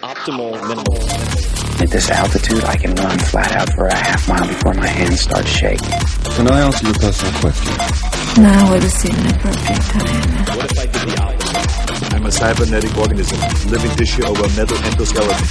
optimal minimal. At this altitude, I can run flat out for a half mile before my hands start shaking. Can I ask you a personal question? Now would seem an appropriate time. What if I did the opposite? I'm a cybernetic organism, living tissue over metal endoskeleton.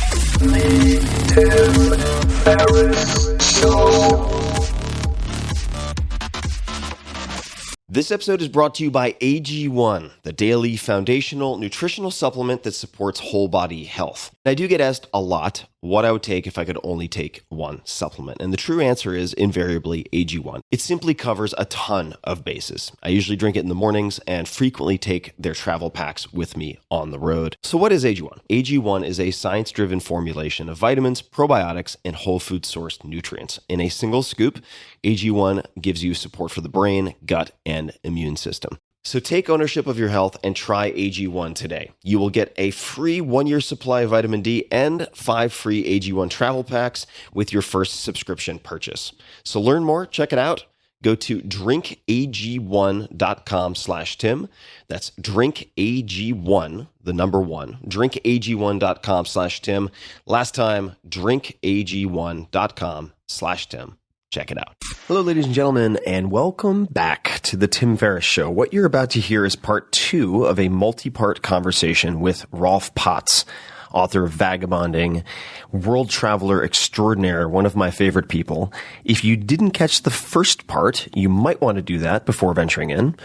This episode is brought to you by AG1, the daily foundational nutritional supplement that supports whole body health. I do get asked a lot what I would take if I could only take one supplement. And the true answer is invariably AG1. It simply covers a ton of bases. I usually drink it in the mornings and frequently take their travel packs with me on the road. So what is AG1? AG1 is a science-driven formulation of vitamins, probiotics, and whole food sourced nutrients. In a single scoop, AG1 gives you support for the brain, gut, and immune system. So take ownership of your health and try AG1 today. You will get a free 1-year supply of vitamin D and 5 free AG1 travel packs with your first subscription purchase. So learn more, check it out. Go to drinkag1.com/Tim. That's drinkag1, the number 1, drinkag1.com/Tim. Last time, drinkag1.com/Tim. Check it out. Hello, ladies and gentlemen, and welcome back to the Tim Ferriss Show. What you're about to hear is part 2 of a multi-part conversation with Rolf Potts, author of Vagabonding, world traveler extraordinaire, one of my favorite people. If you didn't catch the first part, you might want to do that before venturing in.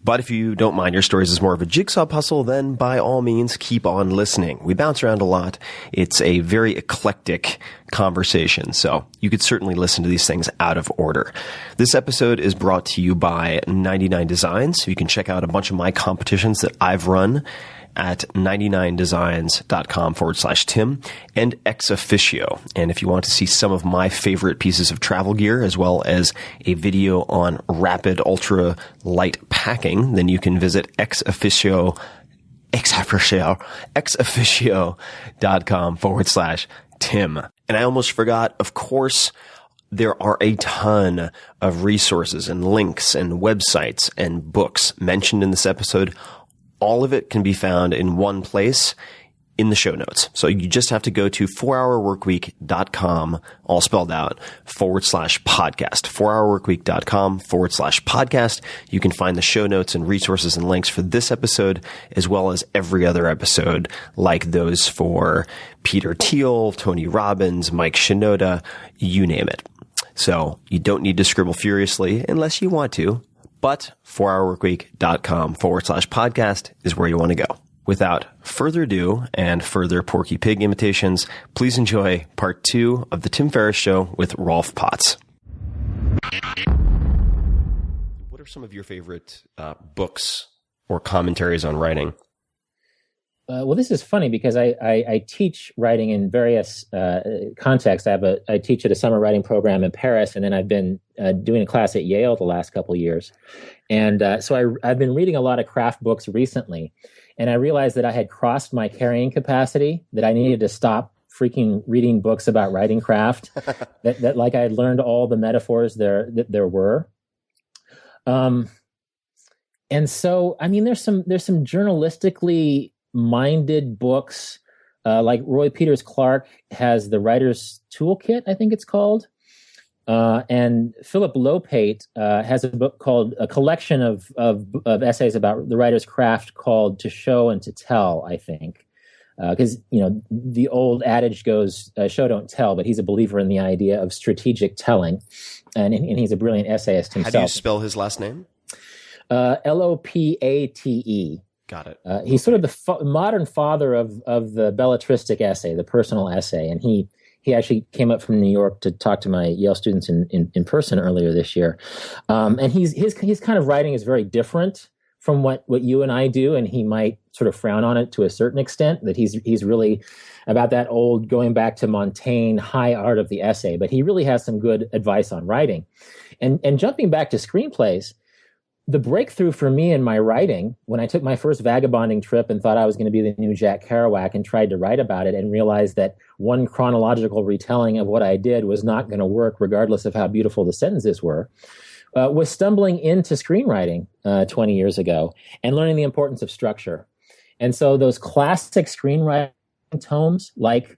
But if you don't mind your stories as more of a jigsaw puzzle, then by all means, keep on listening. We bounce around a lot. It's a very eclectic conversation, so you could certainly listen to these things out of order. This episode is brought to you by 99 Designs. You can check out a bunch of my competitions that I've run at 99designs.com/Tim and Ex Officio. And if you want to see some of my favorite pieces of travel gear, as well as a video on rapid ultra light packing, then you can visit exofficio.com/Tim. And I almost forgot, of course, there are a ton of resources and links and websites and books mentioned in this episode. All of it can be found in one place in the show notes. So you just have to go to 4hourworkweek.com, all spelled out, /podcast, 4hourworkweek.com/podcast. You can find the show notes and resources and links for this episode, as well as every other episode, like those for Peter Thiel, Tony Robbins, Mike Shinoda, you name it. So you don't need to scribble furiously unless you want to. But 4hourworkweek.com/podcast is where you want to go. Without further ado and further Porky Pig imitations, please enjoy part 2 of the Tim Ferriss Show with Rolf Potts. What are some of your favorite books or commentaries on writing? Well, this is funny because I teach writing in various contexts. I teach at a summer writing program in Paris, and then I've been doing a class at Yale the last couple of years. And so I've been reading a lot of craft books recently, and I realized that I had crossed my carrying capacity, that I needed to stop freaking reading books about writing craft, that like I had learned all the metaphors there were. And so, I mean, there's some journalistically minded books, like Roy Peters Clark has the Writer's Toolkit, I think it's called. And Philip Lopate has a book called a collection of essays about the writer's craft called To Show and to Tell, I think. Because, the old adage goes, show, don't tell, but he's a believer in the idea of strategic telling. And he's a brilliant essayist himself. How do you spell his last name? Lopate. Got it. He's sort of the modern father of the belletristic essay, the personal essay. And he actually came up from New York to talk to my Yale students in person earlier this year. And his kind of writing is very different from what you and I do. And he might sort of frown on it to a certain extent, that he's really about that old, going back to Montaigne, high art of the essay. But he really has some good advice on writing. And jumping back to screenplays, the breakthrough for me in my writing, when I took my first vagabonding trip and thought I was going to be the new Jack Kerouac and tried to write about it and realized that one chronological retelling of what I did was not going to work regardless of how beautiful the sentences were, was stumbling into screenwriting 20 years ago and learning the importance of structure. And so those classic screenwriting tomes like,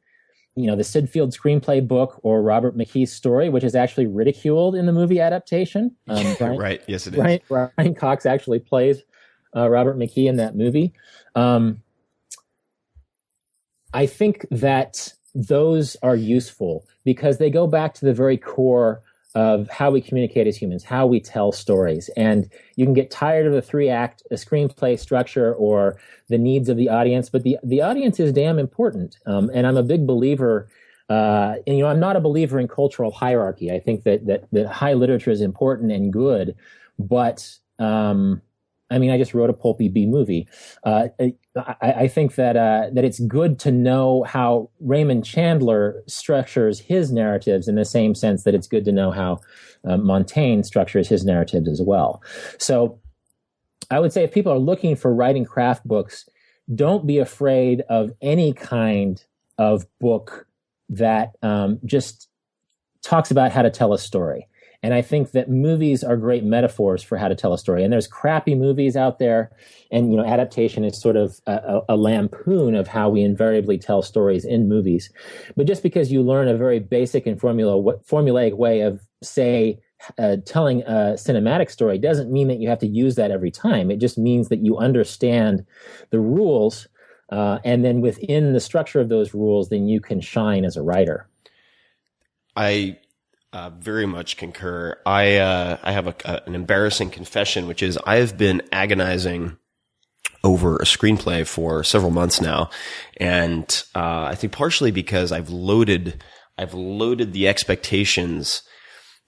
the Sid Field screenplay book or Robert McKee's story, which is actually ridiculed in the movie adaptation. Right. Yes, it is. Brian Cox actually plays Robert McKee in that movie. I think that those are useful because they go back to the very core of how we communicate as humans, how we tell stories. And you can get tired of the 3-act screenplay structure or the needs of the audience, but the audience is damn important. And I'm a big believer, I'm not a believer in cultural hierarchy. I think that high literature is important and good, but I just wrote a pulpy B movie. I think that it's good to know how Raymond Chandler structures his narratives in the same sense that it's good to know how Montaigne structures his narratives as well. So I would say if people are looking for writing craft books, don't be afraid of any kind of book that just talks about how to tell a story. And I think that movies are great metaphors for how to tell a story. And there's crappy movies out there. And, adaptation is sort of a lampoon of how we invariably tell stories in movies. But just because you learn a very basic and formulaic way of, say, telling a cinematic story doesn't mean that you have to use that every time. It just means that you understand the rules. And then within the structure of those rules, then you can shine as a writer. I very much concur. I have an embarrassing confession, which is I have been agonizing over a screenplay for several months now, and I think partially because I've loaded the expectations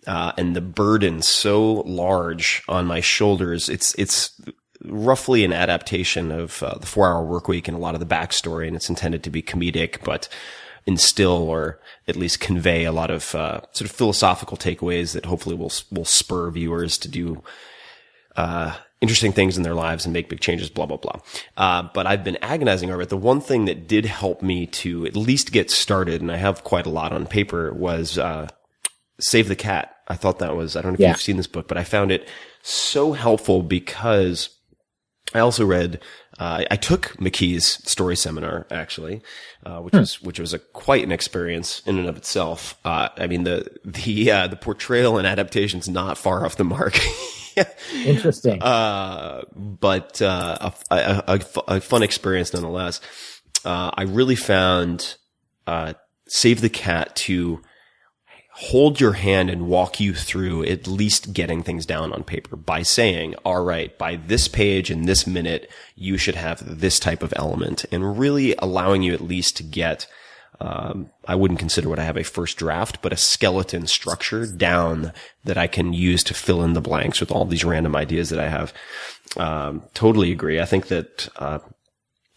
and the burden so large on my shoulders. It's roughly an adaptation of the 4-Hour Workweek and a lot of the backstory, and it's intended to be comedic, but instill or at least convey a lot of sort of philosophical takeaways that hopefully will spur viewers to do interesting things in their lives and make big changes, blah, blah, blah. But I've been agonizing over it. The one thing that did help me to at least get started, and I have quite a lot on paper, was Save the Cat. I thought that was, I don't know if you've seen this book, but I found it so helpful because I also read, I took McKee's story seminar actually, which was quite an experience in and of itself. The portrayal and adaptation's not far off the mark. Interesting. But a fun experience nonetheless. I really found, Save the Cat to hold your hand and walk you through at least getting things down on paper by saying, all right, by this page in this minute, you should have this type of element, and really allowing you at least to get, I wouldn't consider what I have a first draft, but a skeleton structure down that I can use to fill in the blanks with all these random ideas that I have. Totally agree. I think that,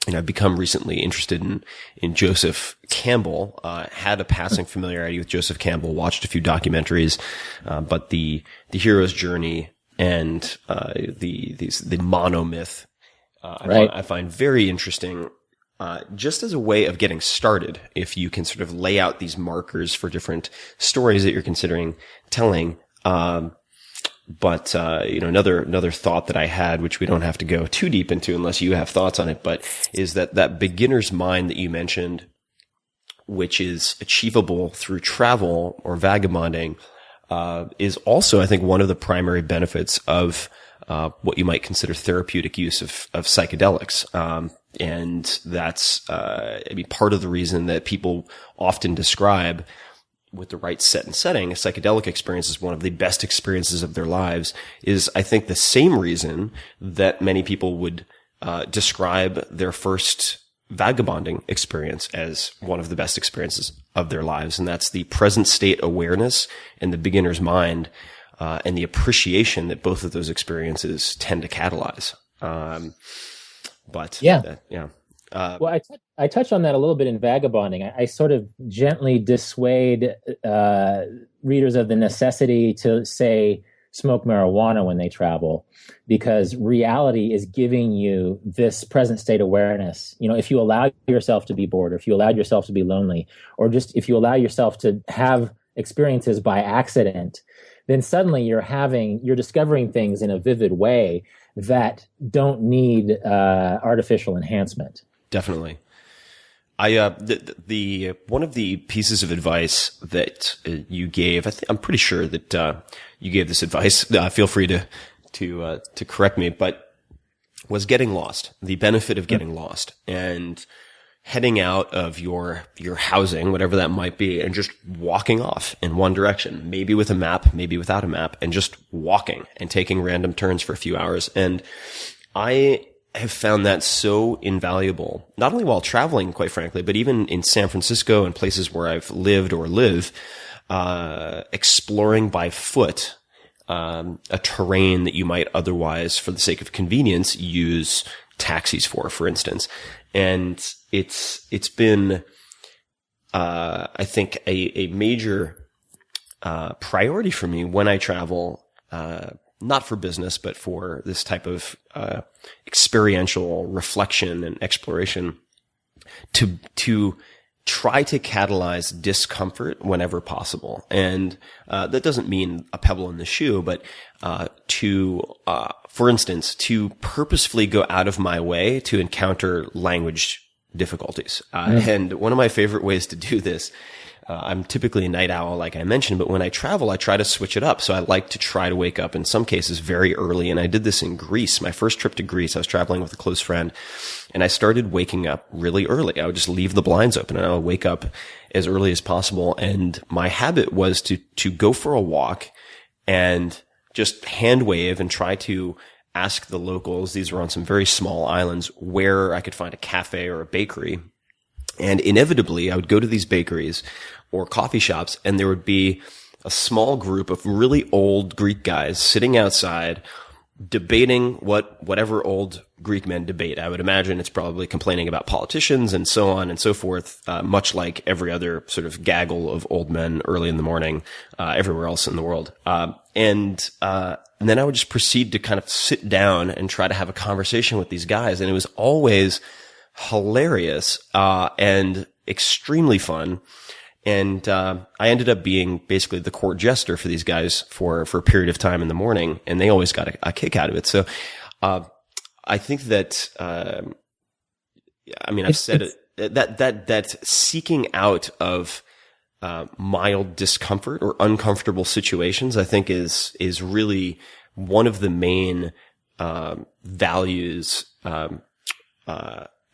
I've become recently interested in Joseph Campbell, had a passing familiarity with Joseph Campbell, watched a few documentaries, but the hero's journey and, the monomyth, I find very interesting, just as a way of getting started. If you can sort of lay out these markers for different stories that you're considering telling, But, another thought that I had, which we don't have to go too deep into unless you have thoughts on it, but is that beginner's mind that you mentioned, which is achievable through travel or vagabonding, is also, I think, one of the primary benefits of, what you might consider therapeutic use of psychedelics. And that's, part of the reason that people often describe, with the right set and setting, a psychedelic experience is one of the best experiences of their lives, is, I think, the same reason that many people would describe their first vagabonding experience as one of the best experiences of their lives. And that's the present state awareness and the beginner's mind, and the appreciation that both of those experiences tend to catalyze. Well, I touched on that a little bit in Vagabonding. I sort of gently dissuade readers of the necessity to, say, smoke marijuana when they travel, because reality is giving you this present state awareness. If you allow yourself to be bored, or if you allowed yourself to be lonely, or just if you allow yourself to have experiences by accident, then suddenly you're discovering things in a vivid way that don't need artificial enhancement. Definitely. The one of the pieces of advice that you gave, I'm pretty sure that you gave this advice. Feel free to correct me, but was getting lost. The benefit of getting lost and heading out of your housing, whatever that might be, and just walking off in one direction, maybe with a map, maybe without a map, and just walking and taking random turns for a few hours. And I have found that so invaluable, not only while traveling, quite frankly, but even in San Francisco and places where I've lived or live, exploring by foot, a terrain that you might otherwise, for the sake of convenience, use taxis for instance. And it's been, I think a major, priority for me when I travel, not for business, but for this type of experiential reflection and exploration, to try to catalyze discomfort whenever possible. And that doesn't mean a pebble in the shoe, but for instance, to purposefully go out of my way to encounter language difficulties. And one of my favorite ways to do this, I'm typically a night owl, like I mentioned, but when I travel, I try to switch it up. So I like to try to wake up in some cases very early. And I did this in Greece. My first trip to Greece, I was traveling with a close friend and I started waking up really early. I would just leave the blinds open and I would wake up as early as possible. And my habit was to go for a walk and just hand wave and try to ask the locals. These were on some very small islands where I could find a cafe or a bakery. And inevitably, I would go to these bakeries or coffee shops, and there would be a small group of really old Greek guys sitting outside debating whatever old Greek men debate. I would imagine it's probably complaining about politicians and so on and so forth, much like every other sort of gaggle of old men early in the morning, everywhere else in the world. And then I would just proceed to kind of sit down and try to have a conversation with these guys. And it was always hilarious, and extremely fun. And, I ended up being basically the court jester for these guys for a period of time in the morning, and they always got a kick out of it. So, I think that, I've said it, that seeking out of, mild discomfort or uncomfortable situations, I think is really one of the main, values,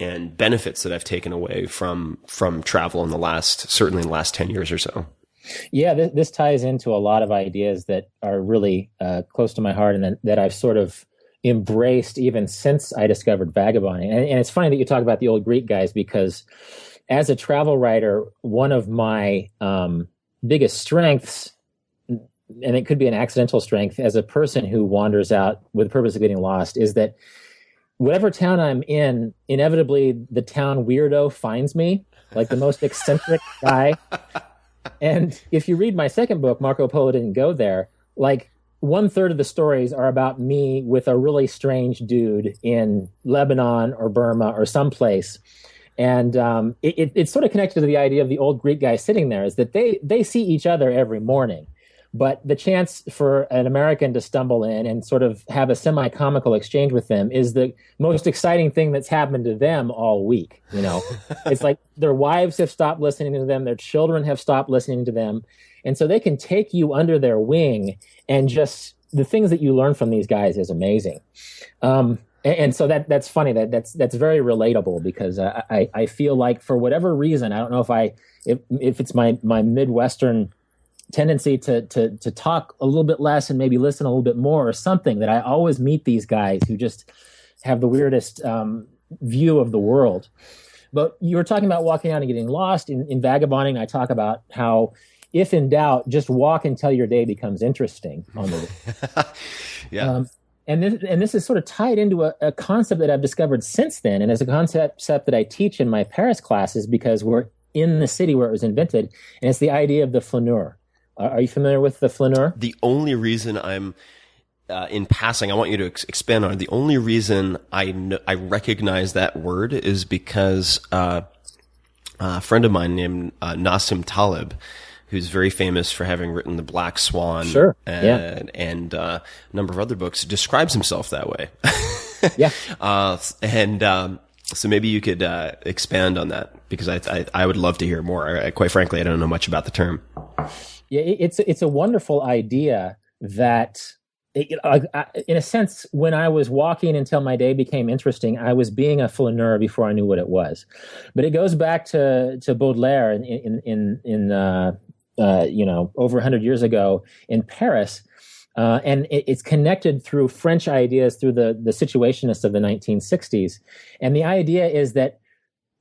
and benefits that I've taken away from travel certainly in the last 10 years or so. Yeah, this ties into a lot of ideas that are really close to my heart and that I've sort of embraced even since I discovered vagabonding. And it's funny that you talk about the old Greek guys, because as a travel writer, one of my biggest strengths, and it could be an accidental strength as a person who wanders out with the purpose of getting lost, is that whatever town I'm in, inevitably the town weirdo finds me, like the most eccentric guy. And if you read my second book, Marco Polo Didn't Go There, like 1/3 of the stories are about me with a really strange dude in Lebanon or Burma or someplace. And it's sort of connected to the idea of the old Greek guy sitting there, is that they see each other every morning. But the chance for an American to stumble in and sort of have a semi-comical exchange with them is the most exciting thing that's happened to them all week. You know, it's like their wives have stopped listening to them. Their children have stopped listening to them. And so they can take you under their wing, and just the things that you learn from these guys is amazing. And so that's funny. That's very relatable, because I feel like, for whatever reason, I don't know if it's my Midwestern tendency to talk a little bit less and maybe listen a little bit more or something, that I always meet these guys who just have the weirdest view of the world. But you were talking about walking out and getting lost. In Vagabonding, I talk about how, if in doubt, just walk until your day becomes interesting on the Yeah. And this is sort of tied into a concept that I've discovered since then, and it's a concept that I teach in my Paris classes, because we're in the city where it was invented, and it's the idea of the flaneur. Are you familiar with the flaneur? The only reason I'm, in passing, I want you to expand on it. The only reason I recognize that word is because a friend of mine named Nassim Taleb, who's very famous for having written The Black Swan, sure, and a number of other books, describes himself that way. Yeah. So maybe you could expand on that, because I would love to hear more. Quite frankly, I don't know much about the term. Yeah, it's a wonderful idea that, in a sense, when I was walking until my day became interesting, I was being a flaneur before I knew what it was. But it goes back to Baudelaire in over 100 years ago in Paris. And it's connected through French ideas, through the situationists of the 1960s. And the idea is that,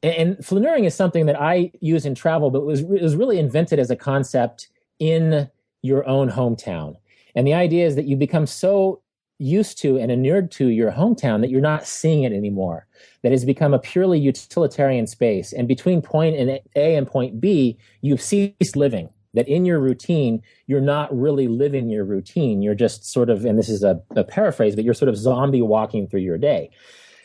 and flaneuring is something that I use in travel, but it was really invented as a concept in your own hometown. And the idea is that you become so used to and inured to your hometown that you're not seeing it anymore. That has become a purely utilitarian space. And between point A and point B, you've ceased living. That in your routine, you're not really living your routine. You're just sort of, and this is a paraphrase, but you're sort of zombie walking through your day.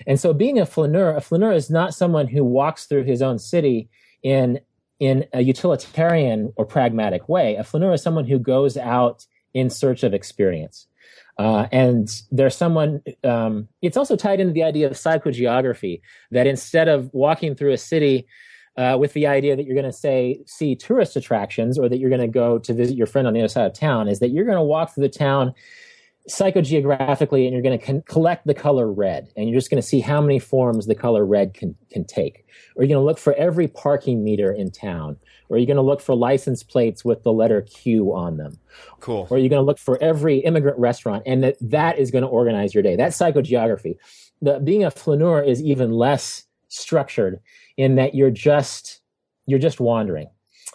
And so being a flaneur is not someone who walks through his own city in a utilitarian or pragmatic way. A flaneur is someone who goes out in search of experience. And there's someone, it's also tied into the idea of psychogeography, that instead of walking through a city with the idea that you're going to see tourist attractions, or that you're going to go to visit your friend on the other side of town, is that you're going to walk through the town psychogeographically, and you're going to collect the color red, and you're just going to see how many forms the color red can take. Or you're going to look for every parking meter in town, or you're going to look for license plates with the letter Q on them. Cool. Or you're going to look for every immigrant restaurant, and that is going to organize your day. That's psychogeography. Being a flaneur is even less structured, in that you're just wandering.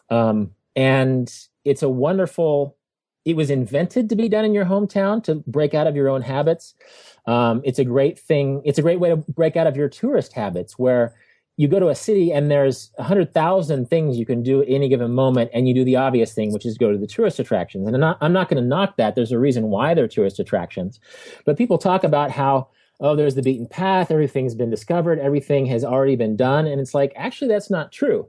And it's a wonderful, it was invented to be done in your hometown, to break out of your own habits. It's a great thing. It's a great way to break out of your tourist habits, where you go to a city and there's 100,000 things you can do at any given moment, and you do the obvious thing, which is go to the tourist attractions. And I'm not going to knock that. There's a reason why they're tourist attractions. But people talk about how, oh, there's the beaten path, everything's been discovered, everything has already been done. And it's like, actually, that's not true.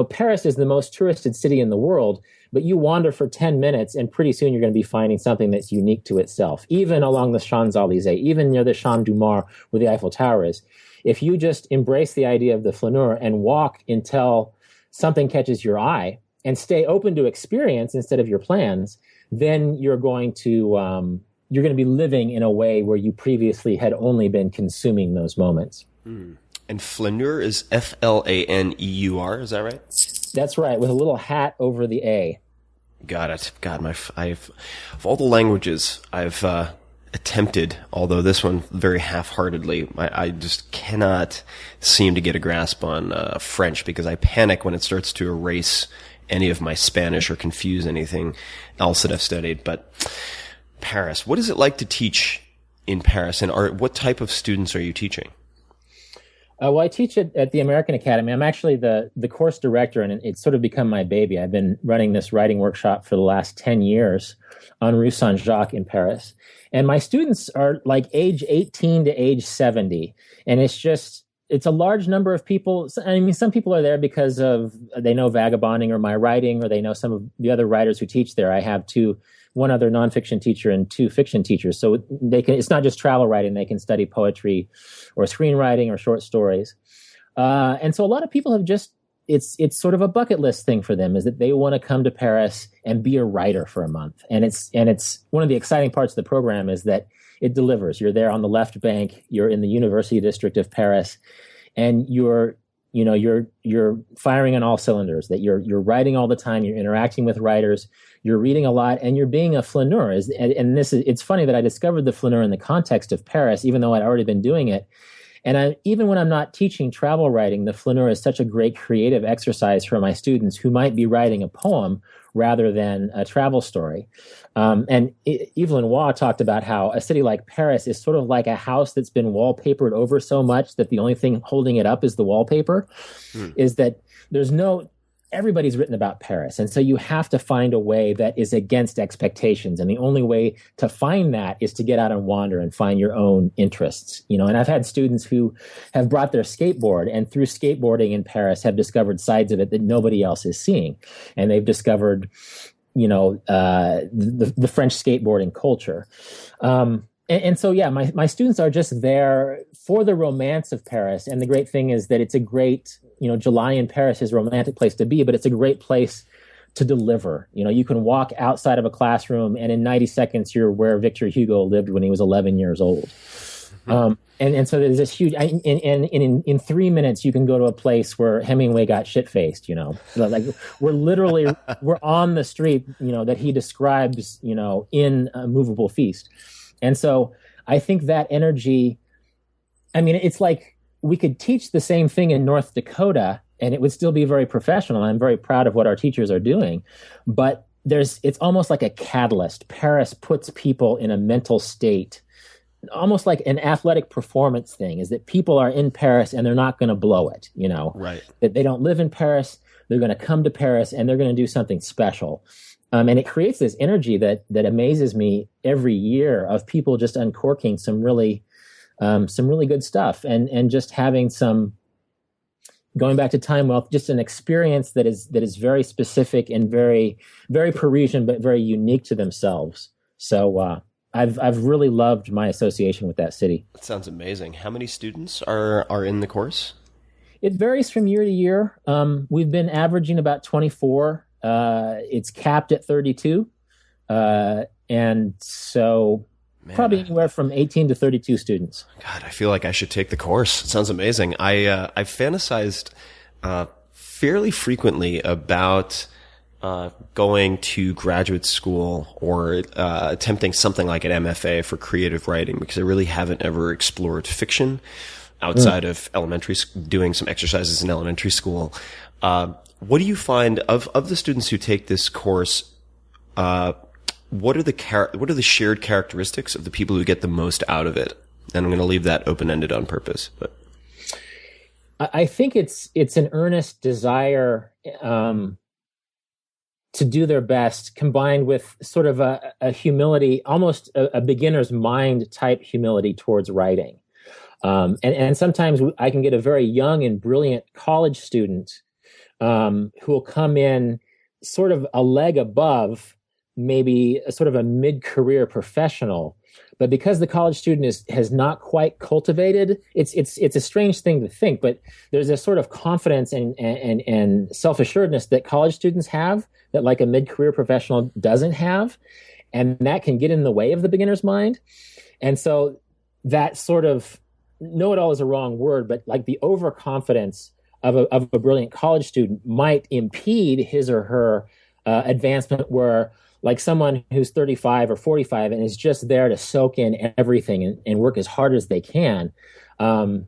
Paris is the most touristed city in the world, but you wander for 10 minutes and pretty soon you're going to be finding something that's unique to itself, even along the Champs-Élysées, even near the Champ du Mars, where the Eiffel Tower is. If you just embrace the idea of the flaneur and walk until something catches your eye and stay open to experience instead of your plans, then you're going to be living in a way where you previously had only been consuming those moments. Mm. And flaneur is Flaneur, is that right? That's right, with a little hat over the A. Got it. God, of all the languages I've attempted, although this one very half-heartedly, I just cannot seem to get a grasp on French, because I panic when it starts to erase any of my Spanish or confuse anything else that I've studied. But Paris, what is it like to teach in Paris, and what type of students are you teaching? Well, I teach at the American Academy. I'm actually the course director, and it's sort of become my baby. I've been running this writing workshop for the last 10 years on Rue Saint-Jacques in Paris. And my students are like age 18 to age 70. And it's a large number of people. I mean, some people are there because they know Vagabonding or my writing, or they know some of the other writers who teach there. I have one other nonfiction teacher and 2 fiction teachers. So it's not just travel writing. They can study poetry or screenwriting or short stories. And so a lot of people have it's sort of a bucket list thing for them, is that they want to come to Paris and be a writer for a month. And it's one of the exciting parts of the program is that it delivers. You're there on the left bank. You're in the University District of Paris, and you're firing on all cylinders, that you're writing all the time. You're interacting with writers. You're reading a lot, and you're being a flaneur. It's funny that I discovered the flaneur in the context of Paris, even though I'd already been doing it. And even when I'm not teaching travel writing, the flaneur is such a great creative exercise for my students who might be writing a poem rather than a travel story. And Evelyn Waugh talked about how a city like Paris is sort of like a house that's been wallpapered over so much that the only thing holding it up is the wallpaper. Is that everybody's written about Paris. And so you have to find a way that is against expectations. And the only way to find that is to get out and wander and find your own interests. And I've had students who have brought their skateboard, and through skateboarding in Paris have discovered sides of it that nobody else is seeing. And they've discovered, the French skateboarding culture. And so, yeah, my students are just there for the romance of Paris. And the great thing is that it's a great, July in Paris is a romantic place to be, but it's a great place to deliver. You can walk outside of a classroom and in 90 seconds, you're where Victor Hugo lived when he was 11 years old. And so there's this huge, in 3 minutes, you can go to a place where Hemingway got shit-faced, like we're on the street, that he describes, in A Movable Feast. And so I think that energy, it's like we could teach the same thing in North Dakota and it would still be very professional. I'm very proud of what our teachers are doing, but it's almost like a catalyst. Paris puts people in a mental state, almost like an athletic performance thing, is that people are in Paris and they're not going to blow it, Right. That they don't live in Paris. They're going to come to Paris and they're going to do something special. And it creates this energy that amazes me every year of people just uncorking some really good stuff and just having going back to time wealth, just an experience that is very specific and very, very Parisian, but very unique to themselves. So I've really loved my association with that city. That sounds amazing. How many students are in the course? It varies from year to year. We've been averaging about 24. It's capped at 32. And so probably anywhere from 18 to 32 students. God, I feel like I should take the course. It sounds amazing. I've fantasized fairly frequently about going to graduate school or attempting something like an MFA for creative writing, because I really haven't ever explored fiction outside of doing some exercises in elementary school. What do you find of the students who take this course? What are the shared characteristics of the people who get the most out of it? And I'm going to leave that open-ended on purpose. But I think it's an earnest desire to do their best, combined with sort of a humility, almost a beginner's mind type humility towards writing. And sometimes I can get a very young and brilliant college student who will come in sort of a leg above maybe a sort of a mid-career professional. But because the college student has not quite cultivated, it's a strange thing to think, but there's a sort of confidence and self-assuredness that college students have that like a mid-career professional doesn't have. And that can get in the way of the beginner's mind. And so that sort of, know-it-all is a wrong word, but like the overconfidence of a brilliant college student might impede his or her advancement, where like someone who's 35 or 45 and is just there to soak in everything and work as hard as they can. I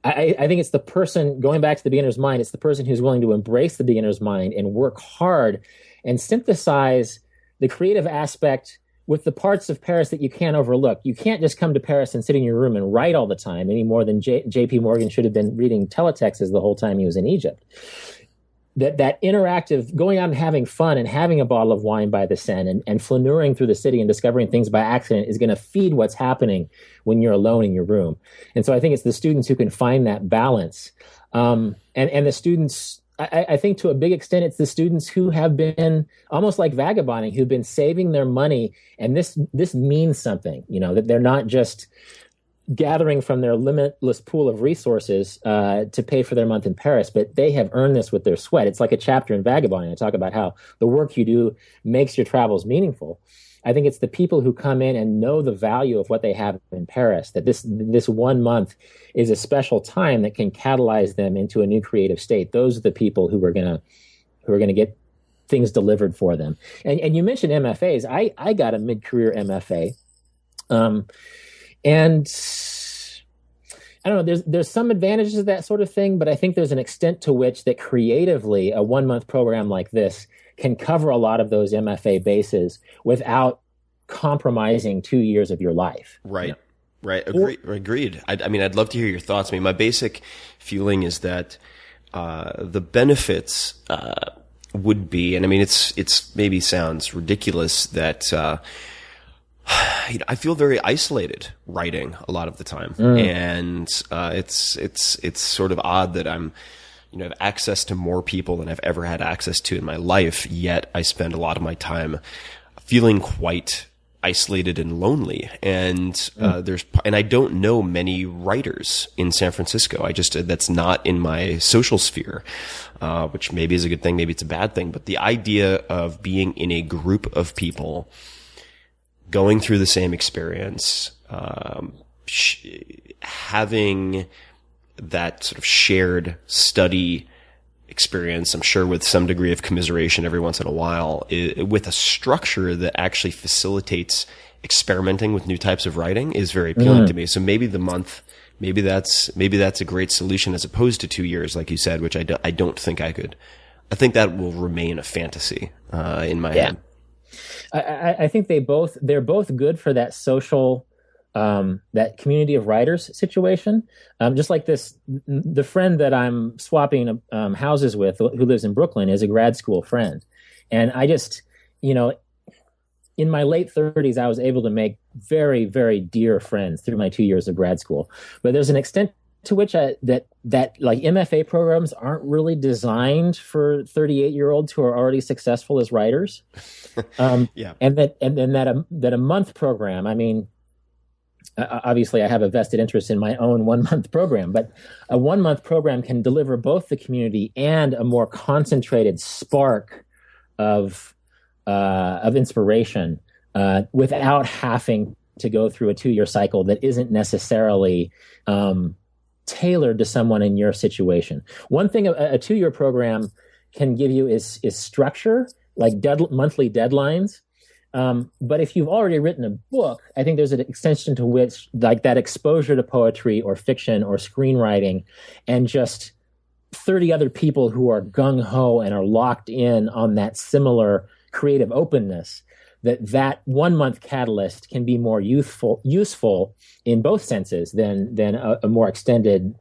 think it's the person, going back to the beginner's mind, it's the person who's willing to embrace the beginner's mind and work hard and synthesize the creative aspect with the parts of Paris that you can't overlook. You can't just come to Paris and sit in your room and write all the time, any more than J.P. Morgan should have been reading telexes the whole time he was in Egypt. That interactive, going out and having fun and having a bottle of wine by the Seine and flaneuring through the city and discovering things by accident is going to feed what's happening when you're alone in your room. And so I think it's the students who can find that balance. And the students, I think to a big extent, it's the students who have been almost like vagabonding, who've been saving their money. And this means something, that they're not just gathering from their limitless pool of resources to pay for their month in Paris, but they have earned this with their sweat. It's like a chapter in Vagabonding. I talk about how the work you do makes your travels meaningful. I think it's the people who come in and know the value of what they have in Paris, that this 1 month is a special time that can catalyze them into a new creative state. Those are the people who are going to get things delivered for them. And you mentioned MFAs. I got a mid-career MFA. And I don't know, there's some advantages to that sort of thing, but I think there's an extent to which that creatively a 1 month program like this can cover a lot of those MFA bases without compromising 2 years of your life. Right. Right. Agreed. I mean, I'd love to hear your thoughts. I mean, my basic feeling is that the benefits would be, and I mean, it's maybe sounds ridiculous that I feel very isolated writing a lot of the time, and it's sort of odd that I'm, have access to more people than I've ever had access to in my life. Yet I spend a lot of my time feeling quite isolated and lonely. And and I don't know many writers in San Francisco. That's not in my social sphere, which maybe is a good thing, maybe it's a bad thing. But the idea of being in a group of people going through the same experience, having that sort of shared study experience, I'm sure with some degree of commiseration every once in a while, with a structure that actually facilitates experimenting with new types of writing, is very appealing to me. So maybe the month, maybe that's a great solution as opposed to 2 years, like you said, which I don't think I could. I think that will remain a fantasy in my head. I think they're both good for that social, that community of writers situation. Just like the friend that I'm swapping houses with, who lives in Brooklyn, is a grad school friend. And I just, in my late 30s, I was able to make very, very dear friends through my 2 years of grad school. But there's an extent to which that like MFA programs aren't really designed for 38-year-olds who are already successful as writers. And that a month program, I mean, obviously I have a vested interest in my own 1 month program, but a 1 month program can deliver both the community and a more concentrated spark of inspiration, without having to go through a 2-year cycle that isn't necessarily, tailored to someone in your situation. One thing a 2-year program can give you is structure, like monthly deadlines. But if you've already written a book, I think there's an extension to which, like, that exposure to poetry or fiction or screenwriting, and just 30 other people who are gung-ho and are locked in on that similar creative openness, that 1 month catalyst can be more useful in both senses than a more extended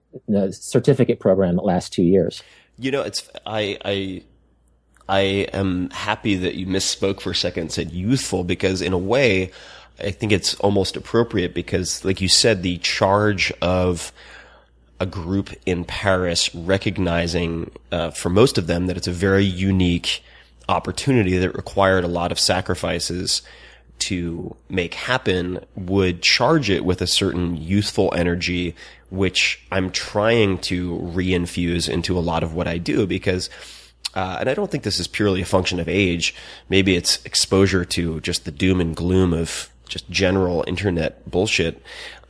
certificate program that lasts 2 years. I am happy that you misspoke for a second and said youthful, because in a way, I think it's almost appropriate, because, like you said, the charge of a group in Paris recognizing, for most of them, that it's a very unique opportunity that required a lot of sacrifices to make happen, would charge it with a certain youthful energy, which I'm trying to reinfuse into a lot of what I do, because and I don't think this is purely a function of age. Maybe it's exposure to just the doom and gloom of just general internet bullshit.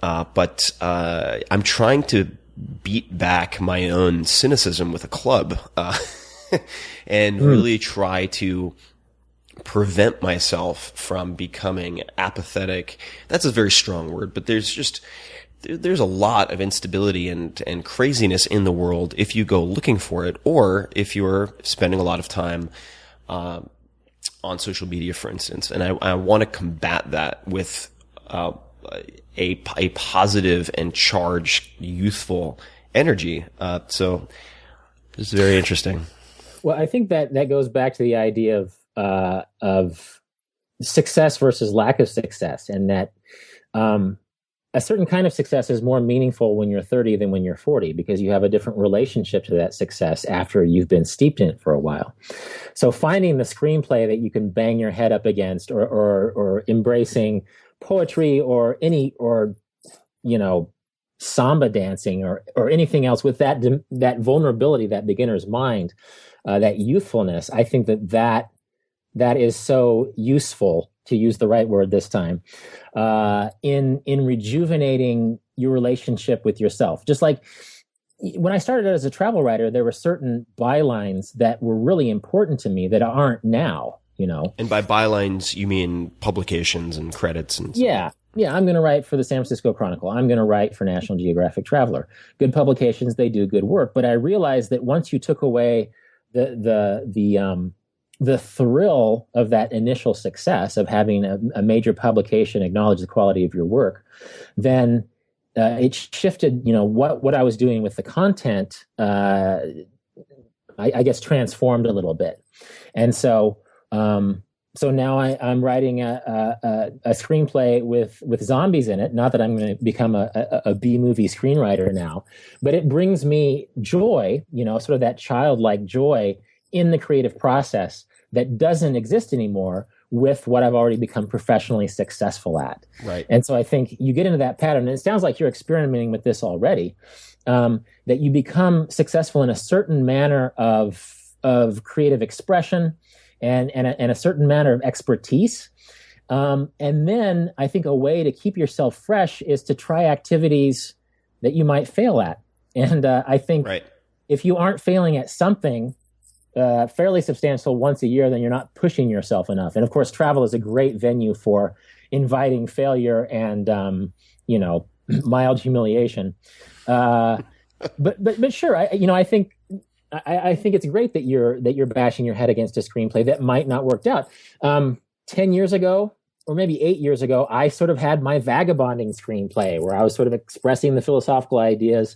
But I'm trying to beat back my own cynicism with a club, and really try to prevent myself from becoming apathetic. That's a very strong word, but there's a lot of instability and craziness in the world if you go looking for it, or if you're spending a lot of time on social media, for instance. And I want to combat that with a positive and charged, youthful energy. So it's very interesting. Well, I think that goes back to the idea of success versus lack of success, and that a certain kind of success is more meaningful when you're 30 than when you're 40, because you have a different relationship to that success after you've been steeped in it for a while. So finding the screenplay that you can bang your head up against, or embracing poetry or samba dancing or anything else with that vulnerability, that beginner's mind, that youthfulness, I think that is so useful, to use the right word this time, in rejuvenating your relationship with yourself. Just like when I started as a travel writer, there were certain bylines that were really important to me that aren't now, And by bylines, you mean publications and credits and stuff. Yeah, I'm going to write for the San Francisco Chronicle. I'm going to write for National Geographic Traveler. Good publications, they do good work. But I realized that once you took away the thrill of that initial success of having a major publication acknowledge the quality of your work, then it shifted, what I was doing with the content, I guess transformed a little bit. And so now I'm writing a screenplay with zombies in it. Not that I'm going to become a B-movie screenwriter now, but it brings me joy, sort of that childlike joy in the creative process that doesn't exist anymore with what I've already become professionally successful at. Right. And so I think you get into that pattern, and it sounds like you're experimenting with this already, that you become successful in a certain manner of creative expression and a certain manner of expertise. And then I think a way to keep yourself fresh is to try activities that you might fail at. And I think if you aren't failing at something fairly substantial once a year, then you're not pushing yourself enough. And of course, travel is a great venue for inviting failure and, mild humiliation. But sure, I think it's great that you're bashing your head against a screenplay that might not work out. 10 years ago, or maybe 8 years ago, I sort of had my vagabonding screenplay where I was sort of expressing the philosophical ideas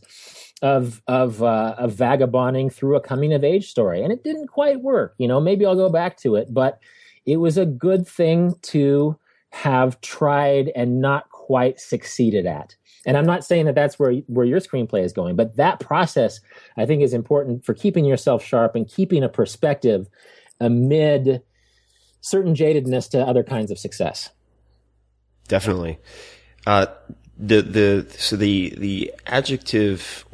of vagabonding through a coming of age story. And it didn't quite work. Maybe I'll go back to it, but it was a good thing to have tried and not quite succeeded at. And I'm not saying that that's where your screenplay is going, but that process I think is important for keeping yourself sharp and keeping a perspective amid certain jadedness to other kinds of success. Definitely. The adjective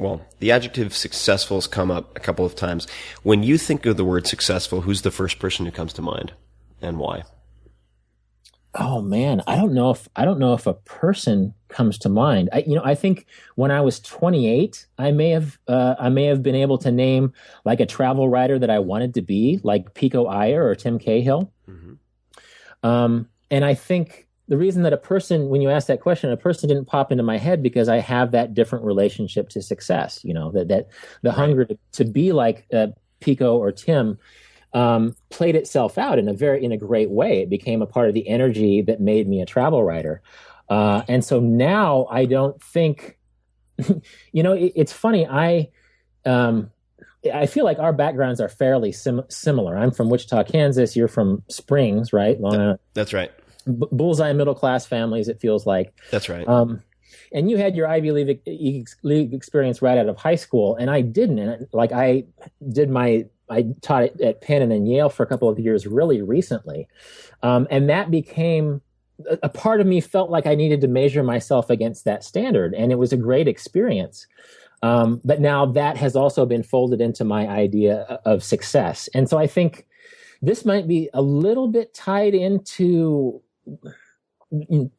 successful has come up a couple of times. When you think of the word successful, who's the first person who comes to mind, and why? Oh man, I don't know if a person comes to mind. I think when I was 28, I may have been able to name like a travel writer that I wanted to be, like Pico Iyer or Tim Cahill. Mm-hmm. And I think the reason that when you ask that question, a person didn't pop into my head because I have that different relationship to success. That the hunger to be like Pico or Tim played itself out in a great way. It became a part of the energy that made me a travel writer. And so now I don't think, it's funny. I feel like our backgrounds are fairly similar. I'm from Wichita, Kansas. You're from Springs, right? That's right. Bullseye middle-class families, it feels like. That's right. And you had your Ivy League experience right out of high school, and I didn't. And I taught at Penn and then Yale for a couple of years really recently. And that became a part of me felt like I needed to measure myself against that standard. And it was a great experience. But now that has also been folded into my idea of success. And so I think this might be a little bit tied into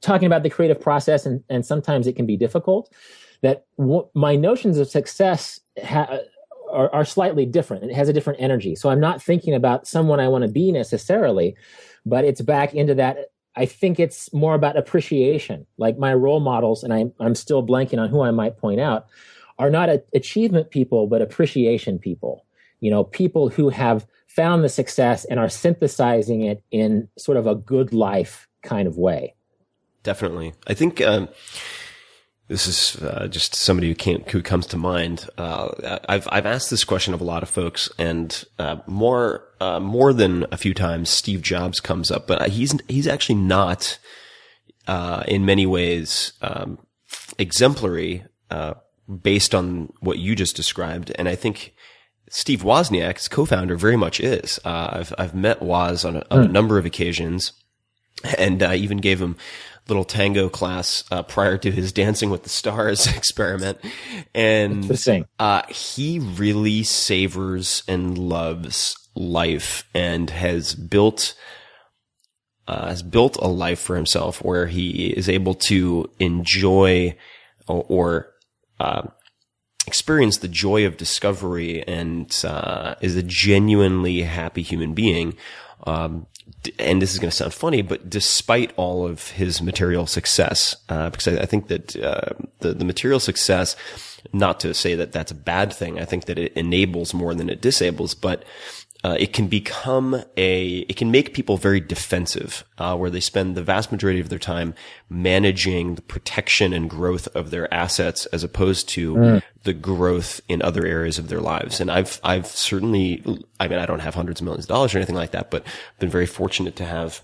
talking about the creative process. And sometimes it can be difficult that my notions of success are slightly different. It has a different energy. So I'm not thinking about someone I want to be necessarily, but it's back into that. I think it's more about appreciation. Like my role models, and I'm still blanking on who I might point out, are not achievement people, but appreciation people. People who have found the success and are synthesizing it in sort of a good life kind of way. Definitely. I think this is just somebody who comes to mind. I've asked this question of a lot of folks, and more than a few times, Steve Jobs comes up, but he's actually not in many ways exemplary based on what you just described. And I think Steve Wozniak, his co-founder, very much is. I've met Woz on a number of occasions, and even gave him little tango class prior to his Dancing with the Stars experiment. And he really savors and loves life, and has built a life for himself where he is able to enjoy or experience the joy of discovery, and is a genuinely happy human being. And this is going to sound funny, but despite all of his material success, because I think that the material success, not to say that that's a bad thing, I think that it enables more than it disables, but it can make people very defensive, where they spend the vast majority of their time managing the protection and growth of their assets as opposed to the growth in other areas of their lives. And I've certainly, I don't have hundreds of millions of dollars or anything like that, but been very fortunate to have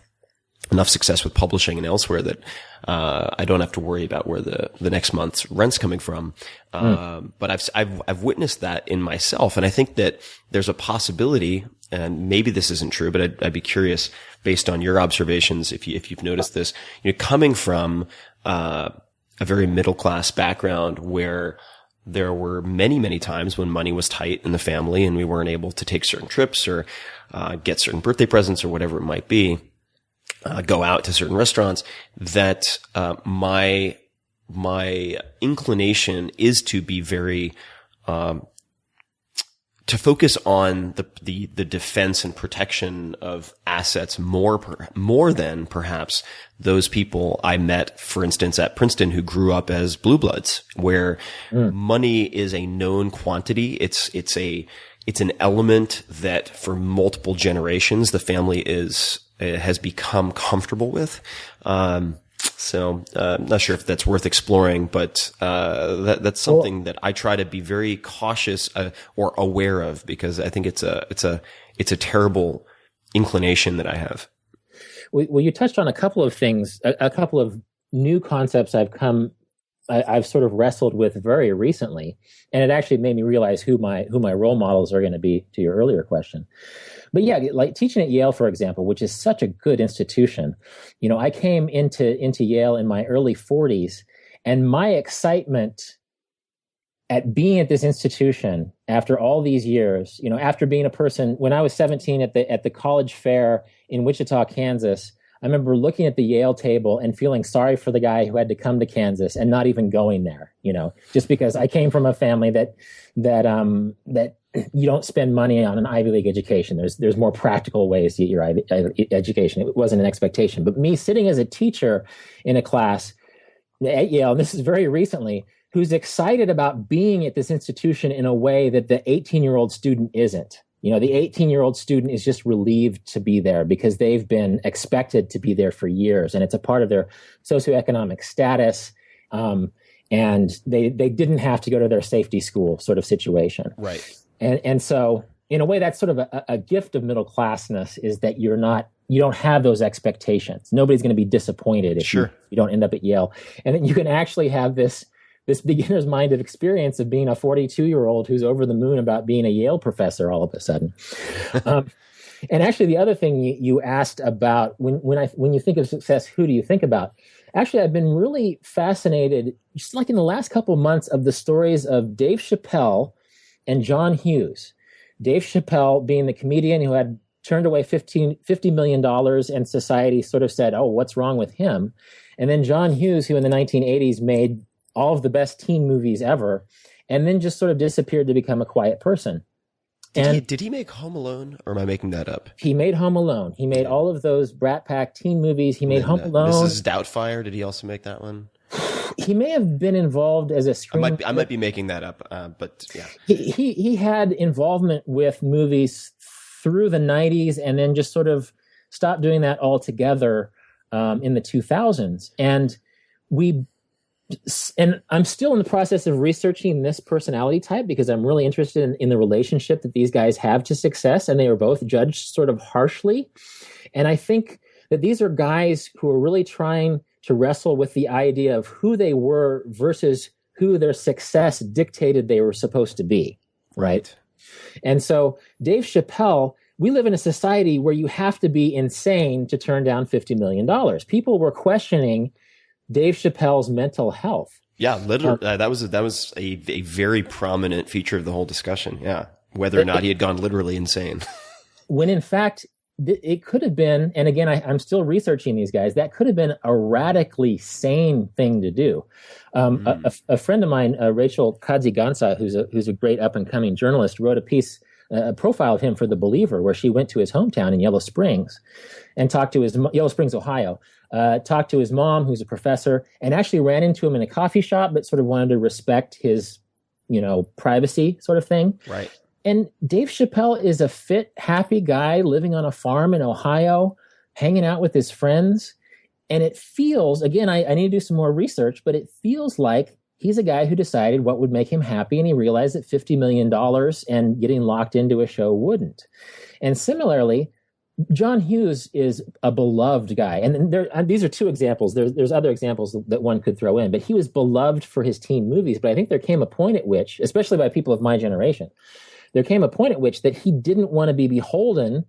enough success with publishing and elsewhere that I don't have to worry about where the next month's rent's coming from. But I've witnessed that in myself, and I think that there's a possibility, and maybe this isn't true, but I'd be curious based on your observations if you've noticed this. Coming from a very middle class background where there were many, many times when money was tight in the family and we weren't able to take certain trips or get certain birthday presents or whatever it might be. Go out to certain restaurants, that my inclination is to be very to focus on the defense and protection of assets more than perhaps those people I met, for instance, at Princeton, who grew up as blue bloods, where money is a known quantity. It's an element that for multiple generations the family has become comfortable with. So, not sure if that's worth exploring, but, that's something that I try to be very cautious, or aware of, because I think it's a terrible inclination that I have. Well, you touched on a couple of things, a couple of new concepts I've sort of wrestled with very recently, and it actually made me realize who my role models are going to be, to your earlier question. But yeah, like teaching at Yale, for example, which is such a good institution. I came into Yale in my early 40s, and my excitement at being at this institution after all these years, after being a person, when I was 17 at the college fair in Wichita, Kansas, I remember looking at the Yale table and feeling sorry for the guy who had to come to Kansas and not even going there, just because I came from a family that you don't spend money on an Ivy League education. There's more practical ways to get your Ivy education. It wasn't an expectation. But me sitting as a teacher in a class at Yale, and this is very recently, who's excited about being at this institution in a way that the 18-year-old student isn't. The 18-year-old student is just relieved to be there because they've been expected to be there for years, and it's a part of their socioeconomic status. And they didn't have to go to their safety school sort of situation. Right. And so in a way, that's sort of a gift of middle classness, is that you don't have those expectations. Nobody's going to be disappointed if you don't end up at Yale. And then you can actually have this beginner's minded experience of being a 42-year-old who's over the moon about being a Yale professor all of a sudden. And actually, the other thing you asked about, when you think of success, who do you think about? Actually, I've been really fascinated, just like in the last couple of months, of the stories of Dave Chappelle and John Hughes. Dave Chappelle being the comedian who had turned away $50 million, and society sort of said, oh, what's wrong with him? And then John Hughes, who in the 1980s made all of the best teen movies ever, and then just sort of disappeared to become a quiet person. Did he make Home Alone, or am I making that up? He made Home Alone. He made all of those Brat Pack teen movies. He made Home Alone. Mrs. Doubtfire, did he also make that one? He may have been involved as a screen. I might be making that up, but yeah. He had involvement with movies through the 90s, and then just sort of stopped doing that altogether in the 2000s. And I'm still in the process of researching this personality type, because I'm really interested in the relationship that these guys have to success, and they are both judged sort of harshly. And I think that these are guys who are really trying to wrestle with the idea of who they were versus who their success dictated they were supposed to be, right? And so Dave Chappelle, we live in a society where you have to be insane to turn down $50 million. People were questioning Dave Chappelle's mental health. Yeah, literally, that was a very prominent feature of the whole discussion. Yeah, whether or not he had gone literally insane. When in fact, it could have been, and again, I'm still researching these guys, that could have been a radically sane thing to do. A friend of mine, Rachel Kadzigansa, who's a great up-and-coming journalist, wrote a profile of him for The Believer, where she went to his hometown in Yellow Springs and talked to Yellow Springs, Ohio, talked to his mom, who's a professor, and actually ran into him in a coffee shop, but sort of wanted to respect his, privacy sort of thing. Right. And Dave Chappelle is a fit, happy guy living on a farm in Ohio, hanging out with his friends. And it feels, again, I need to do some more research, but it feels like he's a guy who decided what would make him happy, and he realized that $50 million and getting locked into a show wouldn't. And similarly, John Hughes is a beloved guy, and these are two examples. There's other examples that one could throw in, but he was beloved for his teen movies. But I think there came a point at which, especially by people of my generation, there came a point at which that he didn't want to be beholden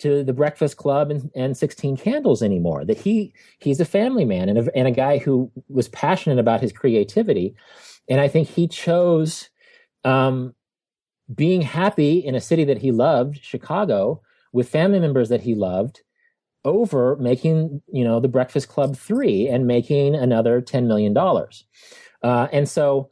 to the Breakfast Club and 16 Candles anymore. That he's a family man and a guy who was passionate about his creativity, and I think he chose being happy in a city that he loved, Chicago, with family members that he loved, over making, the Breakfast Club 3 and making another $10 million. And so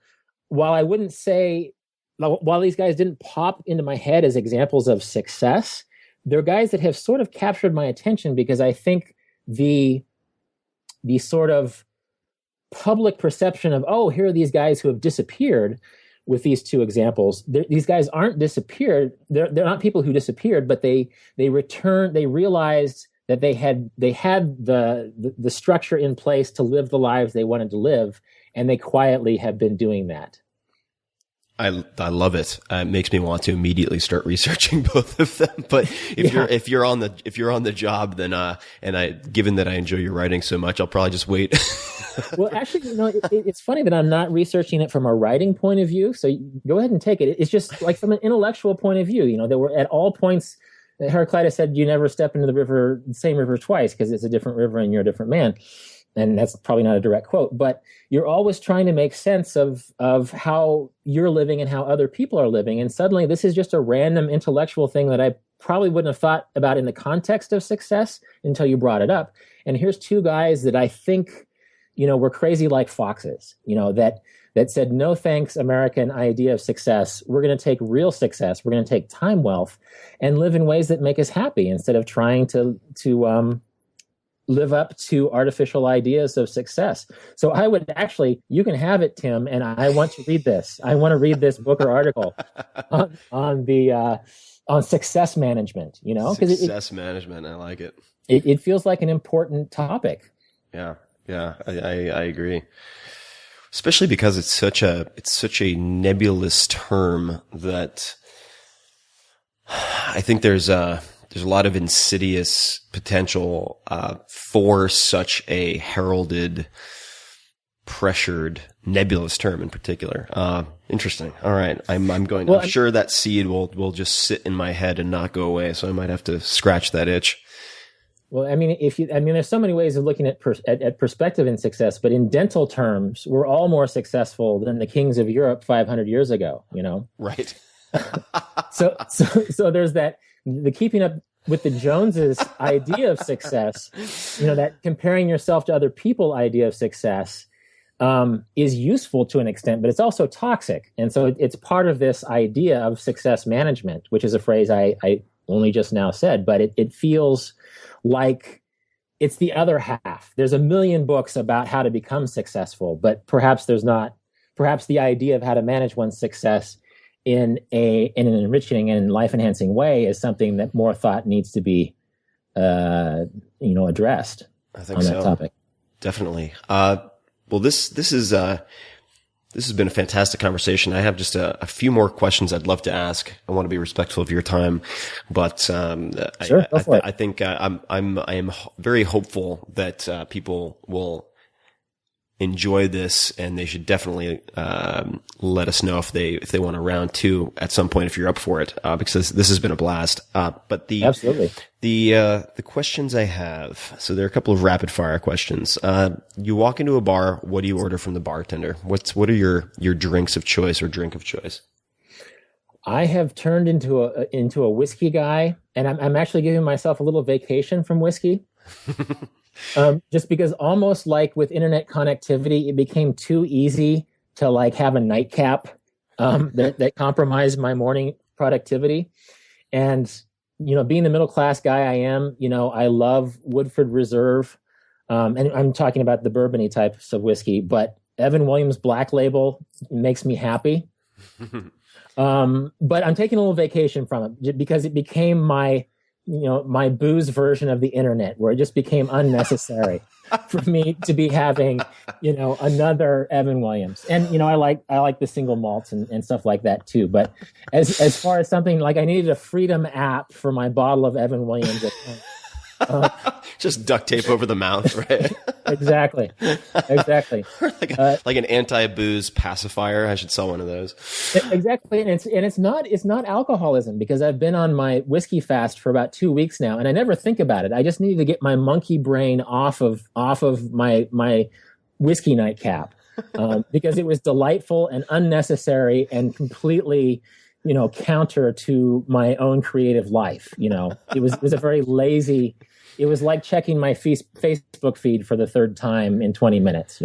while these guys didn't pop into my head as examples of success, they're guys that have sort of captured my attention because I think the sort of public perception of, oh, here are these guys who have disappeared with these two examples. These guys aren't disappeared. They're not people who disappeared, but they returned. They realized that they had the structure in place to live the lives they wanted to live, and they quietly have been doing that. I love it. It makes me want to immediately start researching both of them. But if you're on the job, then given that I enjoy your writing so much, I'll probably just wait. Well, actually, it's funny that I'm not researching it from a writing point of view. So go ahead and take it. It's just like from an intellectual point of view. There were at all points. Heraclitus said, "You never step into the same river twice, because it's a different river and you're a different man." And that's probably not a direct quote, but you're always trying to make sense of how you're living and how other people are living. And suddenly this is just a random intellectual thing that I probably wouldn't have thought about in the context of success until you brought it up. And here's two guys that I think, were crazy like foxes, that said, no thanks, American idea of success. We're going to take real success. We're going to take time wealth and live in ways that make us happy instead of trying to live up to artificial ideas of success. So I would actually, you can have it, Tim, and I want to read this. I want to read this book or article on success management, Success management, I like it. It feels like an important topic. Yeah, I agree. Especially because it's such a nebulous term that I think there's a lot of insidious potential for such a heralded, pressured, nebulous term in particular. Interesting. All right, I'm sure that seed will just sit in my head and not go away. So I might have to scratch that itch. Well, there's so many ways of looking at perspective and success, but in dental terms, we're all more successful than the kings of Europe 500 years ago. Right. So there's that. The keeping up with the Joneses idea of success, that comparing yourself to other people idea of success is useful to an extent, but it's also toxic. And so it's part of this idea of success management, which is a phrase I only just now said, but it feels like it's the other half. There's a million books about how to become successful, but perhaps the idea of how to manage one's success in an enriching and life-enhancing way is something that more thought needs to be, addressed. I think on so. That topic. Definitely. Well, this has been a fantastic conversation. I have just a few more questions I'd love to ask. I want to be respectful of your time, but sure, I think I am very hopeful that people will enjoy this, and they should definitely let us know if they want a round two at some point if you're up for it, because this has been a blast. But absolutely the questions I have, so there are a couple of rapid fire questions. You walk into a bar, what do you order from the bartender? What are your drinks of choice or drink of choice? I have turned into a whiskey guy, and I'm actually giving myself a little vacation from whiskey. Just because almost like with internet connectivity, it became too easy to have a nightcap that compromised my morning productivity. And, being the middle class guy I am, I love Woodford Reserve. And I'm talking about the bourbony types of whiskey, but Evan Williams Black Label makes me happy. But I'm taking a little vacation from it because it became my my booze version of the internet, where it just became unnecessary for me to be having, another Evan Williams. And, I like the single malts and stuff like that too. But as far as something like, I needed a Freedom app for my bottle of Evan Williams at home. Just duct tape over the mouth, right? Exactly. like an anti-booze pacifier. I should sell one of those. Exactly, and it's not alcoholism, because I've been on my whiskey fast for about 2 weeks now, and I never think about it. I just needed to get my monkey brain off of my whiskey nightcap, because it was delightful and unnecessary and completely, counter to my own creative life. It was a very lazy. It was like checking my Facebook feed for the third time in 20 minutes.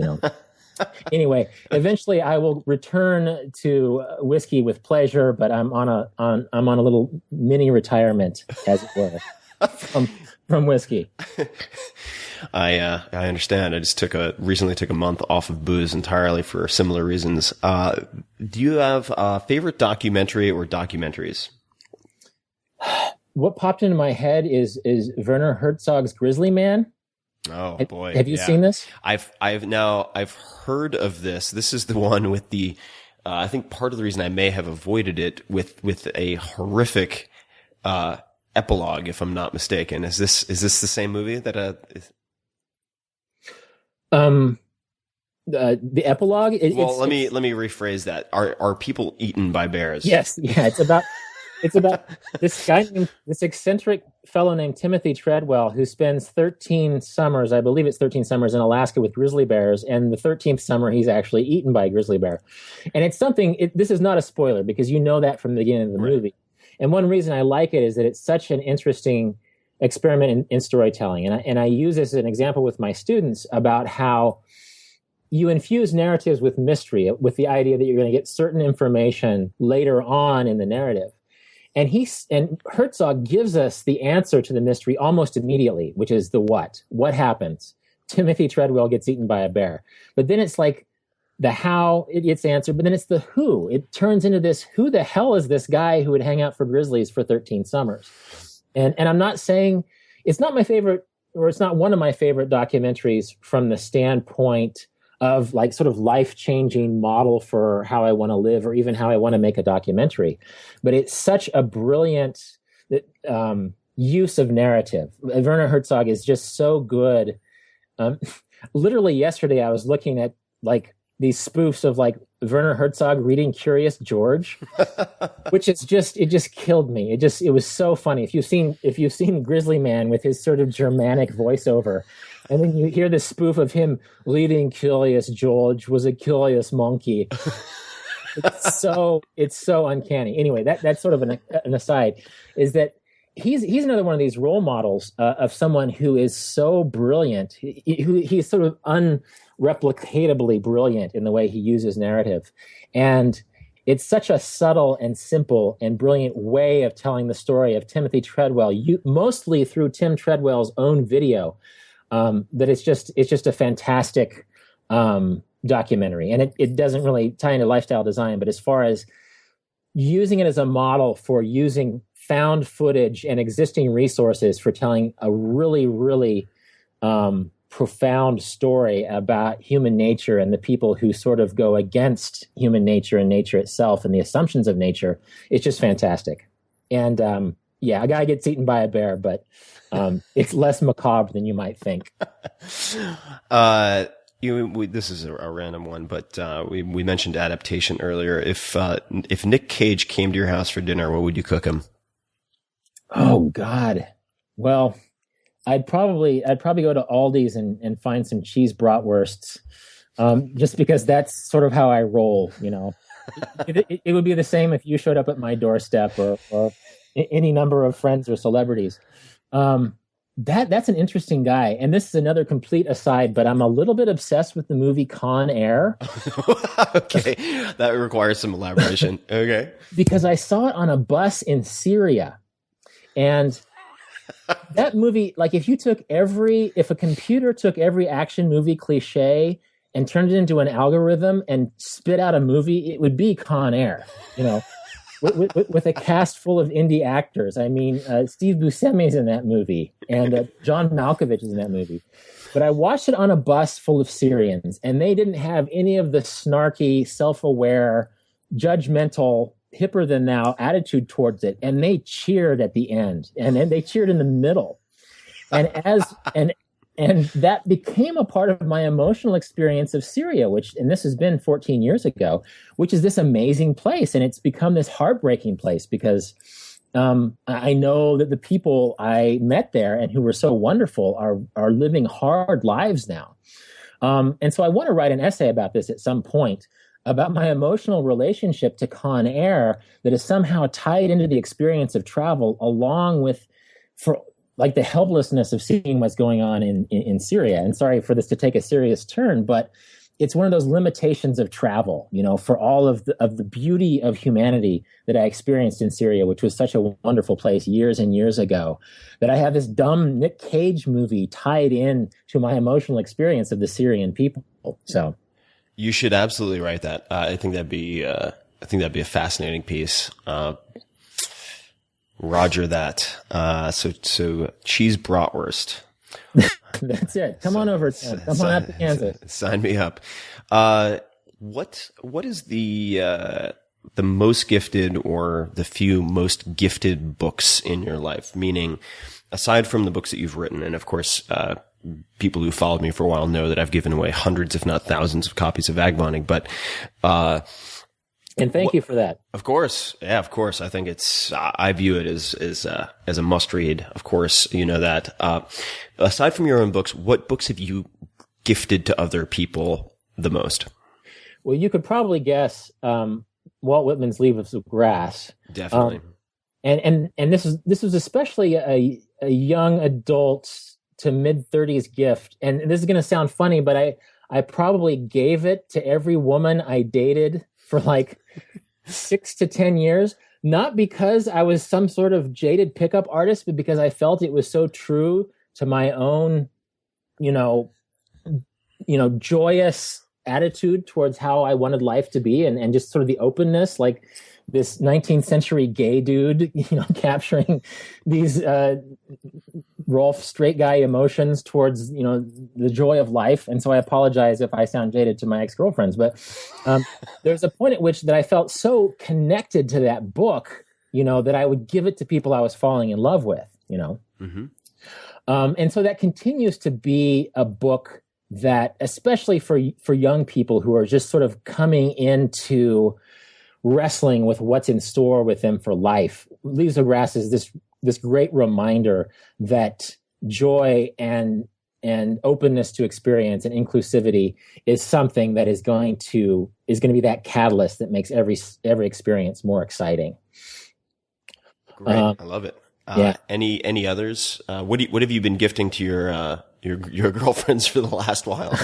Anyway, eventually I will return to whiskey with pleasure, but I'm on a little mini retirement, as it were, from whiskey. I understand. I just recently took a month off of booze entirely for similar reasons. Do you have a favorite documentary or documentaries? What popped into my head is Werner Herzog's Grizzly Man. Oh boy! Have you seen this? I've heard of this. This is the one with the. I think part of the reason I may have avoided it with a horrific epilogue, if I'm not mistaken. Is this the same movie that the epilogue? Let me rephrase that. Are people eaten by bears? Yes. Yeah. It's about this eccentric fellow named Timothy Treadwell, who spends 13 summers, I believe it's 13 summers, in Alaska with grizzly bears, and the 13th summer he's actually eaten by a grizzly bear. And it's something. This is not a spoiler, because you know that from the beginning of the movie. And one reason I like it is that it's such an interesting experiment in storytelling. And I use this as an example with my students about how you infuse narratives with mystery, with the idea that you're going to get certain information later on in the narrative. And Herzog gives us the answer to the mystery almost immediately, which is the what. What happens? Timothy Treadwell gets eaten by a bear. But then it's like the how it gets answered, but then it's the who. It turns into this, who the hell is this guy who would hang out for grizzlies for 13 summers? And I'm not saying it's not my favorite, or it's not one of my favorite documentaries from the standpoint of like sort of life-changing model for how I want to live, or even how I want to make a documentary. But it's such a brilliant use of narrative. Werner Herzog is just so good. Literally yesterday, I was looking at like these spoofs of like Werner Herzog reading Curious George, which is it just killed me. It was so funny. If you've seen Grizzly Man with his sort of Germanic voiceover, and then you hear this spoof of him reading Curious George was a curious monkey. It's so uncanny. Anyway, that's sort of an aside, is that he's another one of these role models of someone who is so brilliant. He's sort of unreplicatably brilliant in the way he uses narrative. And it's such a subtle and simple and brilliant way of telling the story of Timothy Treadwell, mostly through Tim Treadwell's own video, that it's just a fantastic documentary. And it doesn't really tie into lifestyle design, but as far as using it as a model for using found footage and existing resources for telling a really, really profound story about human nature and the people who sort of go against human nature and nature itself and the assumptions of nature, it's just fantastic. And a guy gets eaten by a bear, but it's less macabre than you might think. This is a random one, but we mentioned adaptation earlier. If Nick Cage came to your house for dinner, what would you cook him? Oh God. Well, I'd probably go to Aldi's and find some cheese bratwursts, just because that's sort of how I roll. It would be the same if you showed up at my doorstep or any number of friends or celebrities. That's an interesting guy. And this is another complete aside, but I'm a little bit obsessed with the movie Con Air. Okay. That requires some elaboration. Okay. Because I saw it on a bus in Syria. And that movie, like if a computer took every action movie cliche and turned it into an algorithm and spit out a movie, it would be Con Air, with a cast full of indie actors. I mean, Steve Buscemi's in that movie, and John Malkovich is in that movie. But I watched it on a bus full of Syrians, and they didn't have any of the snarky, self-aware, judgmental, hipper than thou attitude towards it. And they cheered at the end, and then they cheered in the middle. And that became a part of my emotional experience of Syria, and this has been 14 years ago, which is this amazing place. And it's become this heartbreaking place because I know that the people I met there and who were so wonderful are living hard lives now. And so I want to write an essay about this at some point, about my emotional relationship to Con Air that is somehow tied into the experience of travel, along with the helplessness of seeing what's going on in Syria. And sorry for this to take a serious turn, but it's one of those limitations of travel, for all of the beauty of humanity that I experienced in Syria, which was such a wonderful place years and years ago, that I have this dumb Nick Cage movie tied in to my emotional experience of the Syrian people. So you should absolutely write that. I think that'd be a fascinating piece. Roger that. So cheese bratwurst. That's it. Come on over. Come on up to Kansas. Sign me up. What is the most gifted or the few most gifted books in your life? Meaning, aside from the books that you've written, and of course, people who followed me for a while know that I've given away hundreds, if not thousands, of copies of Vagabonding, but, and thank you for that. Of course. Yeah, of course. I think I view it as a must read. Of course, you know that. Aside from your own books, what books have you gifted to other people the most? Well, you could probably guess, Walt Whitman's Leaves of Grass. Definitely. And this was especially a young adult to mid-30s gift. And this is going to sound funny, but I probably gave it to every woman I dated for like 6 to 10 years, not because I was some sort of jaded pickup artist, but because I felt it was so true to my own, joyous attitude towards how I wanted life to be, and just sort of the openness, like this 19th century gay dude, capturing these Rolf straight guy emotions towards, the joy of life. And so I apologize if I sound jaded to my ex-girlfriends, but there's a point at which that I felt so connected to that book, that I would give it to people I was falling in love with, Mm-hmm. And so that continues to be a book that, especially for young people who are just sort of coming into wrestling with what's in store with them for life, Leaves of Grass is this great reminder that joy and openness to experience and inclusivity is something that is going to be that catalyst that makes every experience more exciting. Great, I love it. Yeah. Any others? What have you been gifting to your girlfriends for the last while?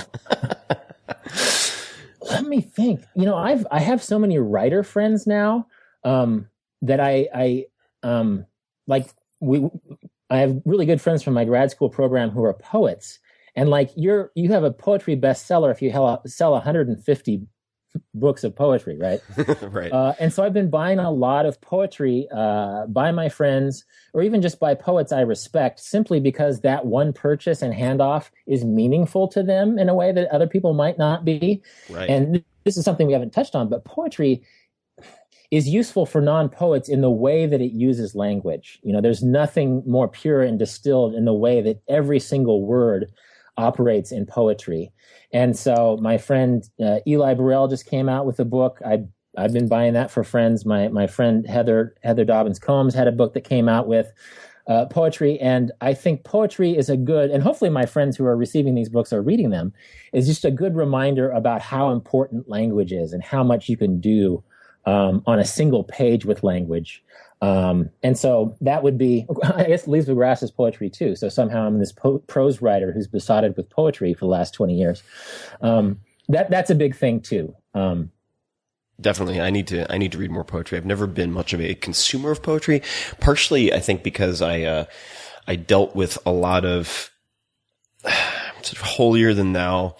Let me think. I have so many writer friends now that I have really good friends from my grad school program who are poets, and you have a poetry bestseller if you sell 150 books of poetry, right? Right. And so I've been buying a lot of poetry by my friends, or even just by poets I respect, simply because that one purchase and handoff is meaningful to them in a way that other people might not be. Right. And this is something we haven't touched on, but poetry is useful for non-poets in the way that it uses language. There's nothing more pure and distilled in the way that every single word operates in poetry. And so my friend Eli Burrell just came out with a book. I've been buying that for friends. My friend Heather Dobbins Combs had a book that came out with poetry. And I think poetry is and hopefully my friends who are receiving these books are reading them, is just a good reminder about how important language is and how much you can do on a single page with language. And so that would be, I guess Leaves of Grass is poetry too. So somehow I'm this prose writer who's besotted with poetry for the last 20 years. That's a big thing too. Definitely. I need to read more poetry. I've never been much of a consumer of poetry, partially I think because I dealt with a lot of sort of holier than thou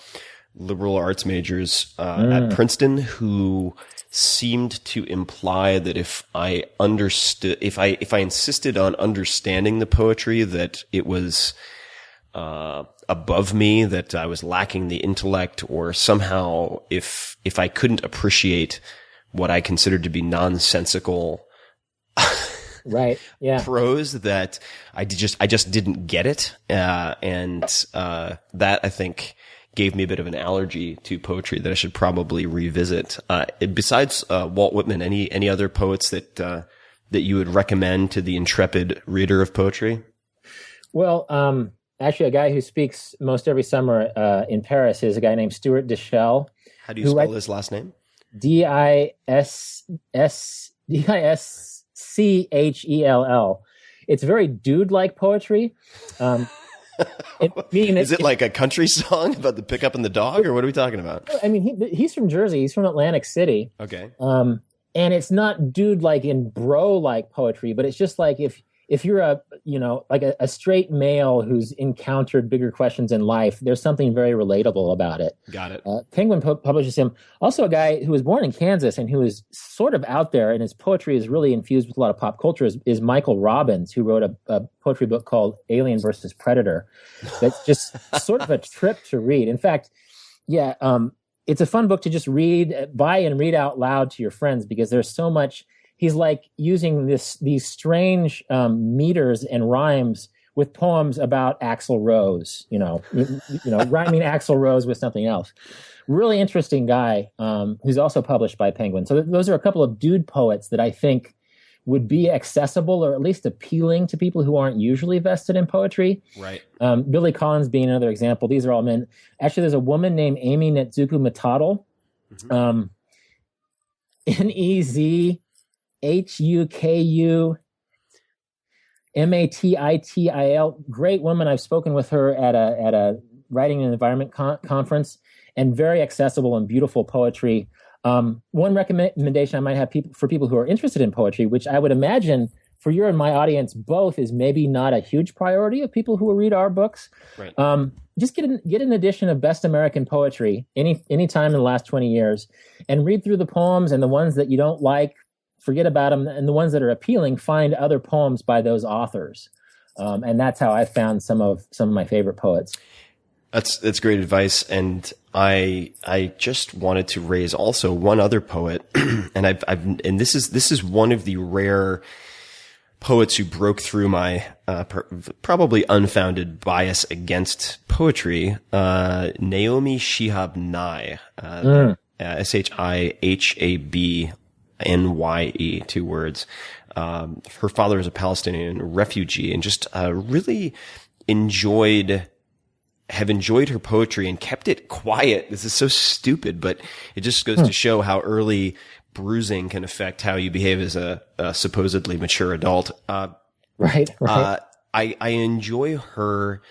liberal arts majors at Princeton who seemed to imply that if I understood, if I insisted on understanding the poetry, that it was above me, that I was lacking the intellect, or somehow if I couldn't appreciate what I considered to be nonsensical right, yeah, prose, that I just didn't get it, and that I think gave me a bit of an allergy to poetry that I should probably revisit. Besides Walt Whitman, any other poets that you would recommend to the intrepid reader of poetry? Well, actually, a guy who speaks most every summer in Paris is a guy named Stuart Deschelles. How do you spell his last name? Dischell. It's very dude-like poetry. Is it like a country song about the pickup and the dog, or what are we talking about? I mean, he's from Jersey. He's from Atlantic City. Okay. And it's not dude-like in bro-like poetry, but it's just like if you're a straight male who's encountered bigger questions in life, there's something very relatable about it. Got it. Penguin publishes him. Also a guy who was born in Kansas and who is sort of out there, and his poetry is really infused with a lot of pop culture, is Michael Robbins, who wrote a poetry book called Alien versus Predator. That's just sort of a trip to read. In fact, yeah, it's a fun book to just buy and read out loud to your friends, because there's so much. He's like using these strange meters and rhymes with poems about Axl Rose, rhyming Axl Rose with something else. Really interesting guy, who's also published by Penguin. So those are a couple of dude poets that I think would be accessible, or at least appealing to people who aren't usually vested in poetry. Right. Billy Collins being another example. These are all men. Actually, there's a woman named Amy Netsuku Matadel. NEZHUKUMATITIL. Great woman. I've spoken with her at a writing and environment conference, and very accessible and beautiful poetry. One recommendation I might have for people who are interested in poetry, which I would imagine for your and my audience both is maybe not a huge priority of people who will read our books. Right. Just get an edition of Best American Poetry any time in the last 20 years, and read through the poems, and the ones that you don't like, forget about them, and the ones that are appealing, find other poems by those authors. And that's how I found some of my favorite poets. That's great advice. And I just wanted to raise also one other poet, and this is one of the rare poets who broke through my probably unfounded bias against poetry. Naomi Shihab Nye, SHIHABNYE, 2 words. Her father is a Palestinian refugee, and just really have enjoyed her poetry and kept it quiet. This is so stupid, but it just goes to show how early bruising can affect how you behave as a supposedly mature adult. Right. I enjoy her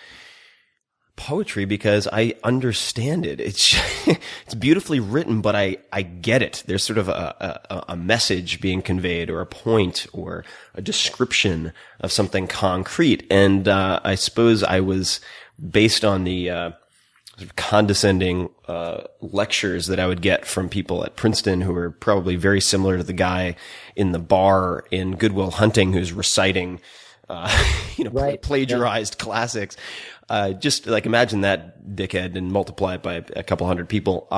poetry because I understand it. It's beautifully written, but I get it. There's sort of a message being conveyed, or a point, or a description of something concrete. And I suppose I was, based on the sort of condescending lectures that I would get from people at Princeton, who are probably very similar to the guy in the bar in Good Will Hunting who's reciting plagiarized classics. Just like imagine that dickhead and multiply it by a couple hundred people.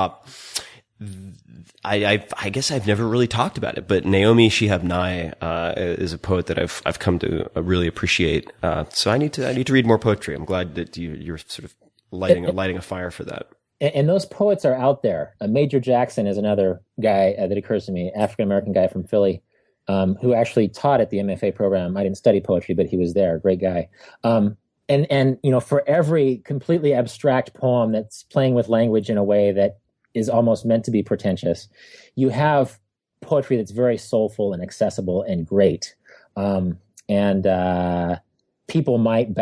I guess I've never really talked about it, but Naomi Shihab Nye is a poet that I've come to really appreciate. So I need to read more poetry. I'm glad that you're sort of lighting a fire for that. And those poets are out there. Major Jackson is another guy that occurs to me, African American guy from Philly, who actually taught at the MFA program. I didn't study poetry, but he was there. Great guy. And for every completely abstract poem that's playing with language in a way that is almost meant to be pretentious, you have poetry that's very soulful and accessible and great. People might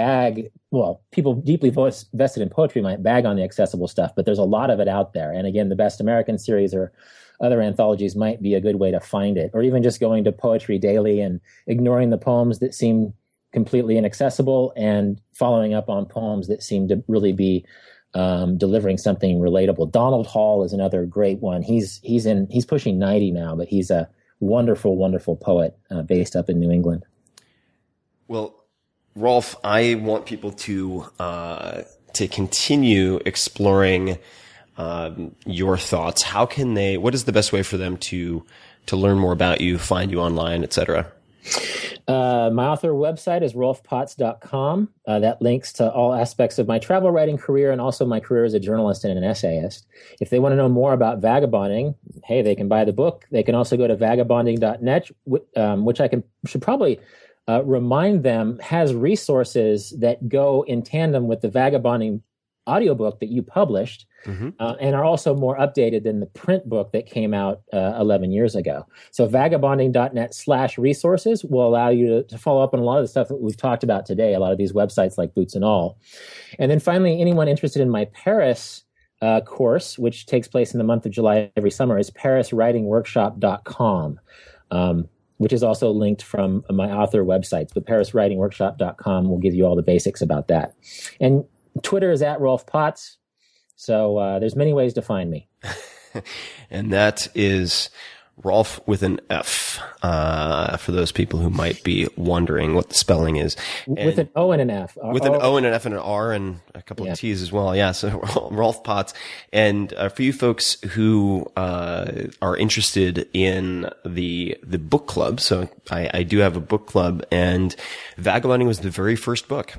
people deeply vested in poetry might bag on the accessible stuff, but there's a lot of it out there. And again, the Best American series or other anthologies might be a good way to find it, or even just going to Poetry Daily and ignoring the poems that seem completely inaccessible, and following up on poems that seem to really be delivering something relatable. Donald Hall is another great one. He's pushing 90 now, but he's a wonderful, wonderful poet based up in New England. Well, Rolf, I want people to continue exploring your thoughts. What is the best way for them to learn more about you, find you online, etc.? My author website is rolfpotts.com. That links to all aspects of my travel writing career and also my career as a journalist and an essayist. If they want to know more about vagabonding, hey, they can buy the book. They can also go to vagabonding.net, which should probably remind them has resources that go in tandem with the vagabonding audiobook that you published, and are also more updated than the print book that came out 11 years ago. So vagabonding.net/resources will allow you to follow up on a lot of the stuff that we've talked about today, a lot of these websites like Boots and All. And then finally, anyone interested in my Paris course, which takes place in the month of July every summer, is pariswritingworkshop.com. Which is also linked from my author websites, but pariswritingworkshop.com will give you all the basics about that. And Twitter is at Rolf Potts. So there's many ways to find me. And that is Rolf with an F, for those people who might be wondering what the spelling is. With an O and an F. With an O and an F and an R and a couple of T's as well. Yeah, so Rolf Potts. And for you folks who are interested in the book club, so I do have a book club, and Vagabonding was the very first book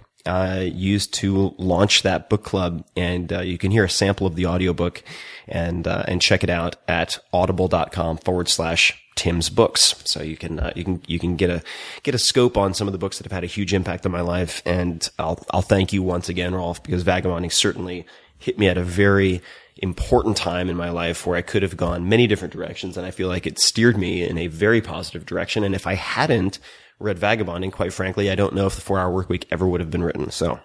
used to launch that book club, and you can hear a sample of the audiobook and check it out at audible.com/Tim's books. So you can get a scope on some of the books that have had a huge impact on my life. And I'll thank you once again, Rolf, because vagabonding certainly hit me at a very important time in my life where I could have gone many different directions. And I feel like it steered me in a very positive direction. And if I hadn't read Vagabonding, quite frankly, I don't know if the 4 Hour Workweek ever would have been written. So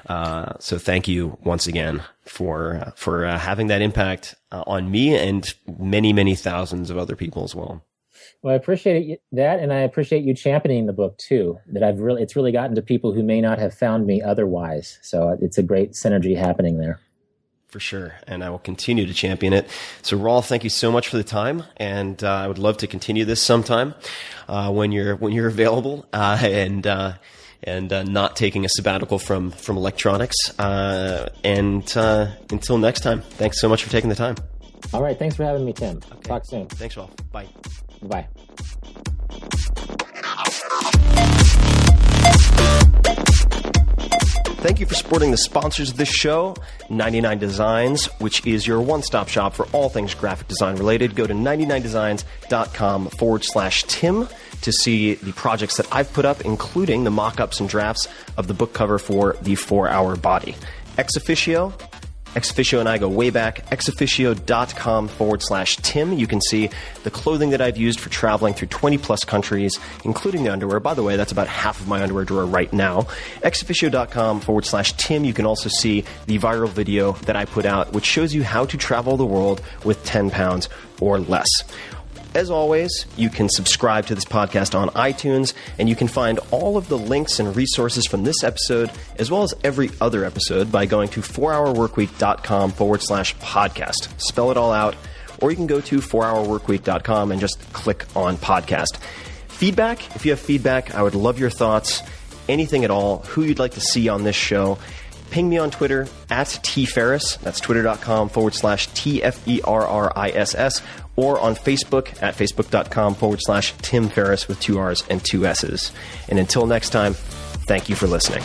thank you once again for having that impact on me and many, many thousands of other people as well. Well, I appreciate that, and I appreciate you championing the book too. It's really gotten to people who may not have found me otherwise. So it's a great synergy happening there. For sure, and I will continue to champion it. So, Rolf, thank you so much for the time, and I would love to continue this sometime when you're available and not taking a sabbatical from electronics. And until next time, thanks so much for taking the time. All right, thanks for having me, Tim. Okay. Talk soon. Thanks, Rolf. Bye. Bye. Thank you for supporting the sponsors of this show, 99 Designs, which is your one-stop shop for all things graphic design related. Go to 99designs.com/Tim to see the projects that I've put up, including the mock-ups and drafts of the book cover for the 4 Hour Body. Ex Officio and I go way back. exofficio.com/Tim. You can see the clothing that I've used for traveling through 20 plus countries, including the underwear. By the way, that's about half of my underwear drawer right now. exofficio.com/Tim. You can also see the viral video that I put out, which shows you how to travel the world with 10 pounds or less. As always, you can subscribe to this podcast on iTunes, and you can find all of the links and resources from this episode, as well as every other episode, by going to 4hourworkweek.com/podcast. Spell it all out, or you can go to 4hourworkweek.com and just click on podcast. Feedback, if you have feedback, I would love your thoughts, anything at all, who you'd like to see on this show. Ping me on Twitter at tferriss, that's twitter.com/TFERRISS, or on Facebook at facebook.com/Tim Ferriss with 2 R's and 2 S's. And until next time, thank you for listening.